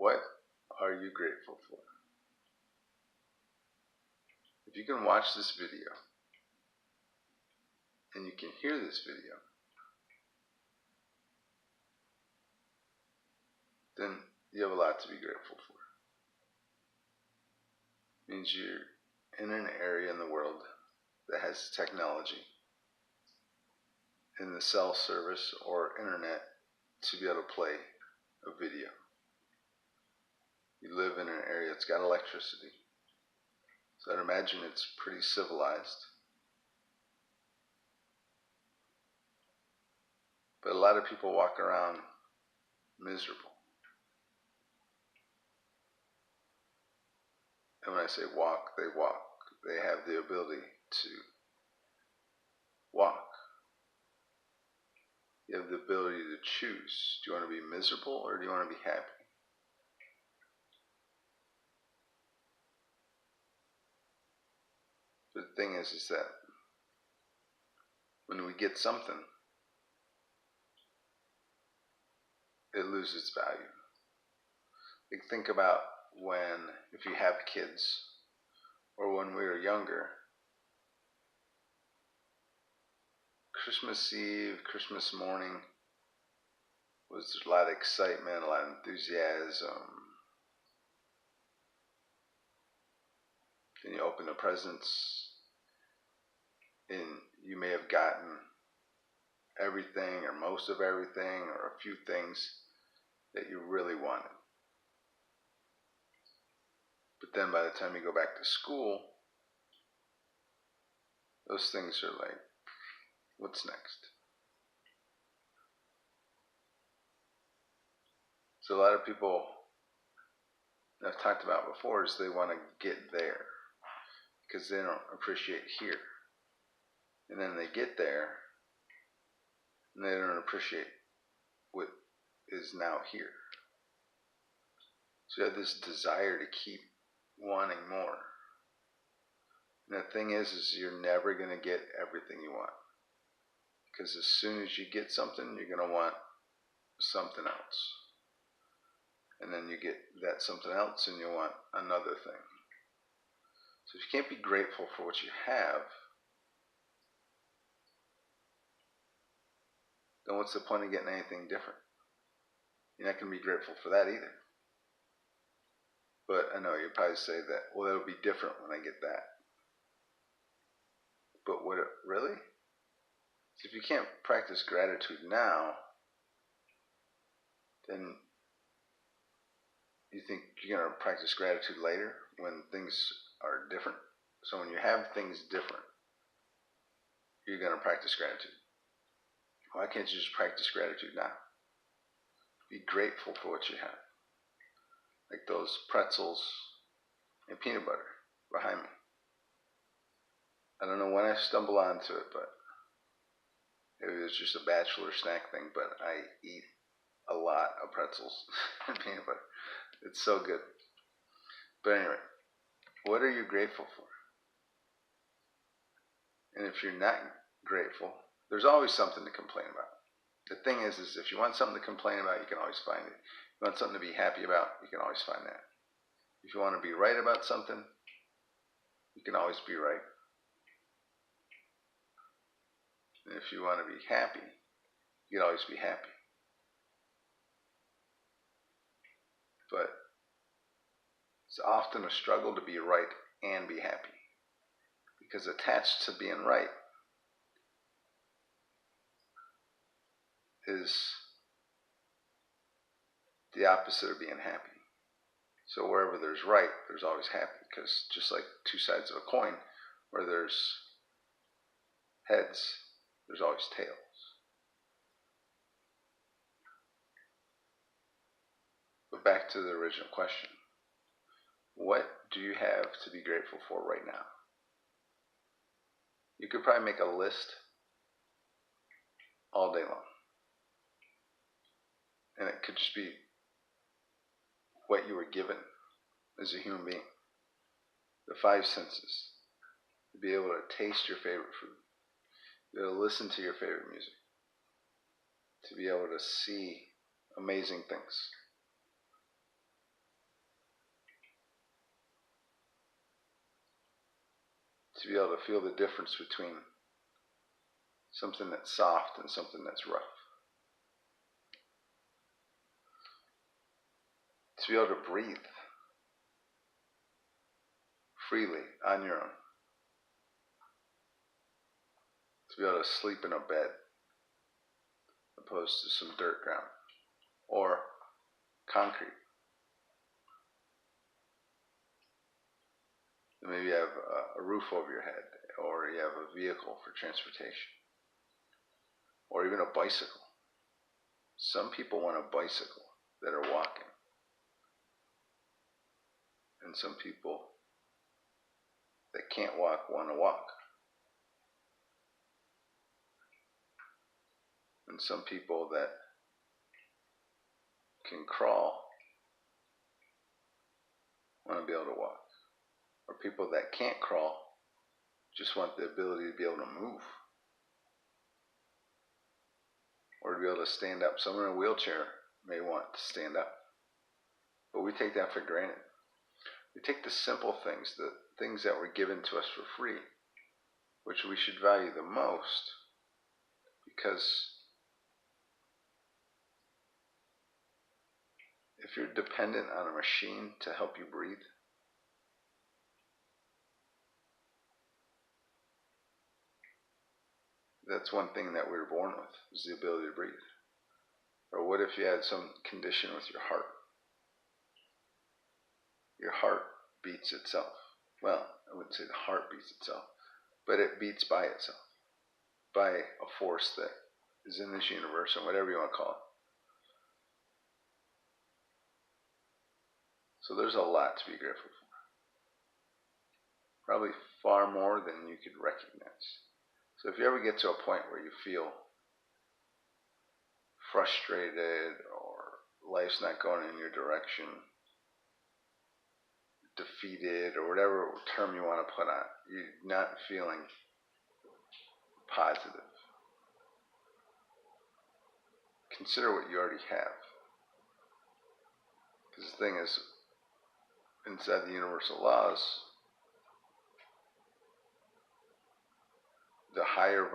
What are you grateful for? If you can watch this video and you can hear this video, then you have a lot to be grateful for. It means you're in an area in the world that has technology in the cell service or internet to be able to play a video. You live in an area that's got electricity. So I'd imagine it's pretty civilized. But a lot of people walk around miserable. And when I say walk, they walk. They have the ability to walk. You have the ability to choose. Do you want to be miserable or do you want to be happy? But the thing is that when we get something, it loses its value. You think about if you have kids, or when we were younger, Christmas Eve, Christmas morning was a lot of excitement, a lot of enthusiasm. Then you open the presents, and you may have gotten everything, or most of everything, or a few things that you really wanted. But then by the time you go back to school, those things are like, what's next? So a lot of people, I've talked about before, is they want to get there because they don't appreciate here. And then they get there and they don't appreciate what is now here. So you have this desire to keep wanting more. And the thing is you're never going to get everything you want. Because as soon as you get something, you're going to want something else. And then you get that something else and you want another thing. So if you can't be grateful for what you have, then what's the point of getting anything different? You're not going to be grateful for that either. But I know you'll probably say that, well, it'll be different when I get that. But would it really? If you can't practice gratitude now, then you think you're going to practice gratitude later when things are different? So when you have things different, you're going to practice gratitude. Why can't you just practice gratitude now? Be grateful for what you have. Like those pretzels and peanut butter behind me. I don't know when I stumbled onto it, but it was just a bachelor snack thing, but I eat a lot of pretzels and peanut butter. It's so good. But anyway, what are you grateful for? And if you're not grateful, there's always something to complain about. The thing is if you want something to complain about, you can always find it. If you want something to be happy about, you can always find that. If you want to be right about something, you can always be right. And if you want to be happy, you can always be happy. But it's often a struggle to be right and be happy. Because attached to being right is the opposite of being happy. So wherever there's right, there's always happy. Because just like two sides of a coin, where there's heads, there's always tails. But back to the original question. What do you have to be grateful for right now? You could probably make a list all day long. And it could just be what you were given as a human being. The five senses. To be able to taste your favorite food. To be able to listen to your favorite music. To be able to see amazing things. to be able to feel the difference between something that's soft and something that's rough. To be able to breathe freely on your own. To be able to sleep in a bed opposed to some dirt ground or concrete. Maybe you have a roof over your head, or you have a vehicle for transportation, or even a bicycle. Some people want a bicycle that are walking, and some people that can't walk want to walk. And some people that can crawl want to be able to walk. Or people that can't crawl just want the ability to be able to move. Or to be able to stand up. Someone in a wheelchair may want to stand up. But we take that for granted. We take the simple things, the things that were given to us for free, which we should value the most, because if you're dependent on a machine to help you breathe, that's one thing that we were born with, is the ability to breathe. Or what if you had some condition with your heart? Your heart beats itself. Well, I wouldn't say the heart beats itself, but it beats by itself, by a force that is in this universe, and whatever you want to call it. So there's a lot to be grateful for. Probably far more than you could recognize. So if you ever get to a point where you feel frustrated, or life's not going in your direction, defeated, or whatever term you want to put on it, you're not feeling positive, consider what you already have. Because the thing is, inside the universal laws, the higher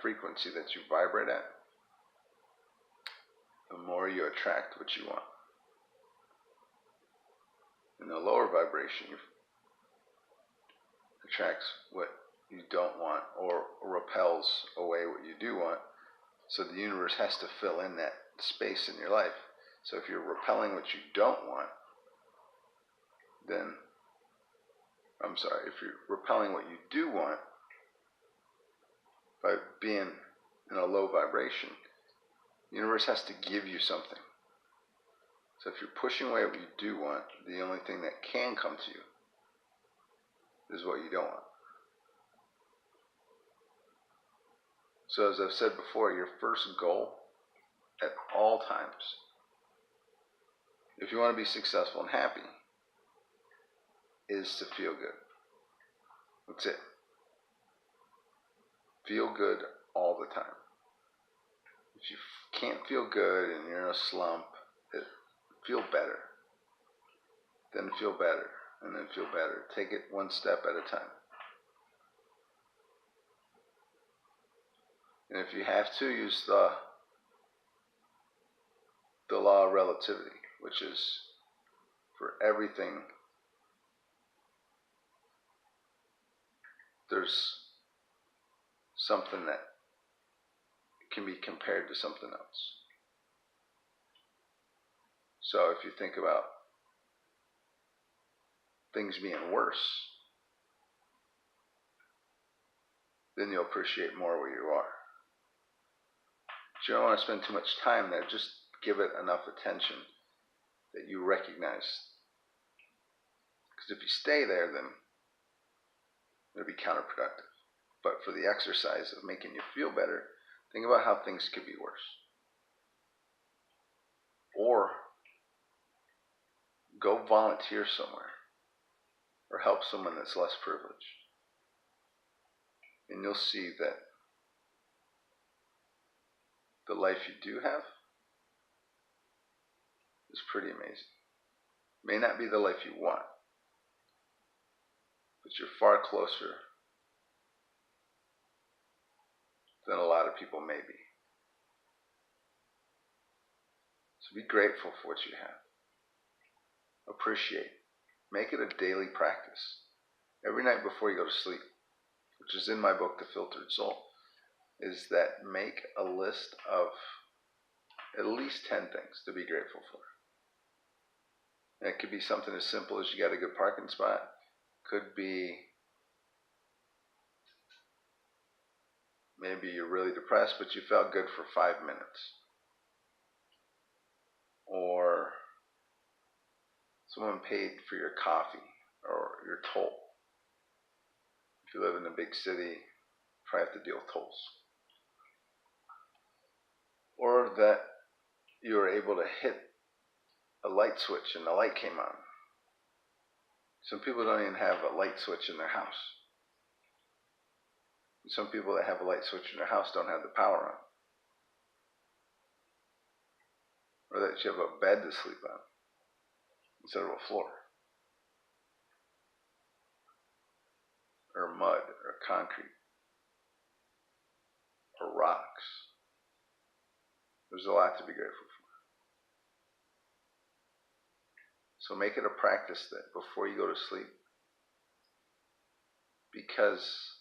frequency that you vibrate at, the more you attract what you want. And the lower vibration, you attracts what you don't want, or repels away what you do want. So the universe has to fill in that space in your life. So if you're repelling what you don't want, then, if you're repelling what you do want by being in a low vibration, the universe has to give you something. So if you're pushing away what you do want, the only thing that can come to you is what you don't want. So as I've said before, your first goal at all times, if you want to be successful and happy, is to feel good. That's it. Feel good all the time. If you can't feel good and you're in a slump, feel better. Then feel better, and then feel better. Take it one step at a time. And if you have to, use the law of relativity, which is for everything, there's something that can be compared to something else. So if you think about things being worse, then you'll appreciate more where you are. But you don't want to spend too much time there. Just give it enough attention that you recognize. Because if you stay there, then it'll be counterproductive. But for the exercise of making you feel better, think about how things could be worse. Or go volunteer somewhere, or help someone that's less privileged. And you'll see that the life you do have is pretty amazing. May not be the life you want, but you're far closer than a lot of people may be. So be grateful for what you have. Appreciate. Make it a daily practice. Every night before you go to sleep, which is in my book, The Filtered Soul, is that make a list of at least 10 things to be grateful for. And it could be something as simple as you got a good parking spot. Could be maybe you're really depressed, but you felt good for 5 minutes. Or someone paid for your coffee or your toll. If you live in a big city, probably have to deal with tolls. Or that you were able to hit a light switch and the light came on. Some people don't even have a light switch in their house. And some people that have a light switch in their house don't have the power on. Or that you have a bed to sleep on instead of a floor. Or mud, or concrete, or rocks. There's a lot to be grateful for. So make it a practice that before you go to sleep, because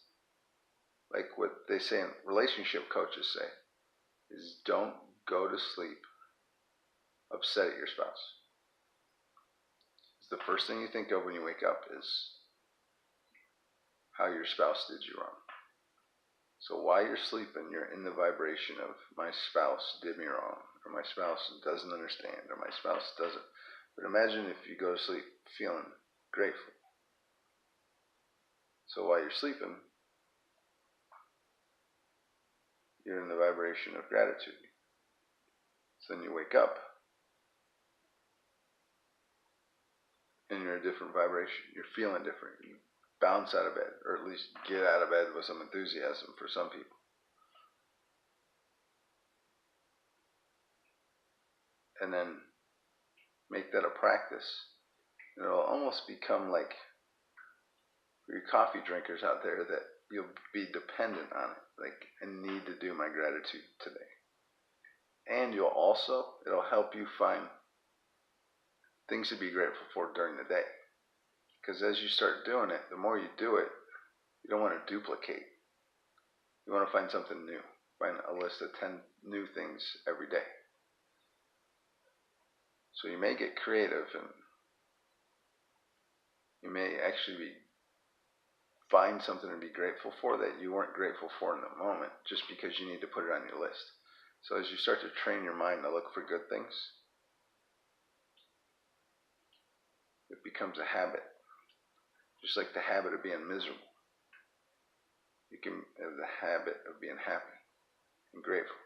like what they say, and relationship coaches say, is don't go to sleep upset at your spouse. The first thing you think of when you wake up is how your spouse did you wrong. So while you're sleeping, you're in the vibration of my spouse did me wrong, or my spouse doesn't understand, or my spouse doesn't. But imagine if you go to sleep feeling grateful. So while you're sleeping, you're in the vibration of gratitude. So then you wake up, and you're in a different vibration. You're feeling different. You bounce out of bed, or at least get out of bed with some enthusiasm for some people. And then make that a practice. And it'll almost become like, for you coffee drinkers out there, that you'll be dependent on it. Like, I need to do my gratitude today. And it'll help you find things to be grateful for during the day. Because as you start doing it, the more you do it, you don't want to duplicate. You want to find something new. Find a list of 10 new things every day. So you may get creative, and you may actually find something to be grateful for that you weren't grateful for in the moment, just because you need to put it on your list. So as you start to train your mind to look for good things, it becomes a habit. Just like the habit of being miserable. You can have the habit of being happy and grateful.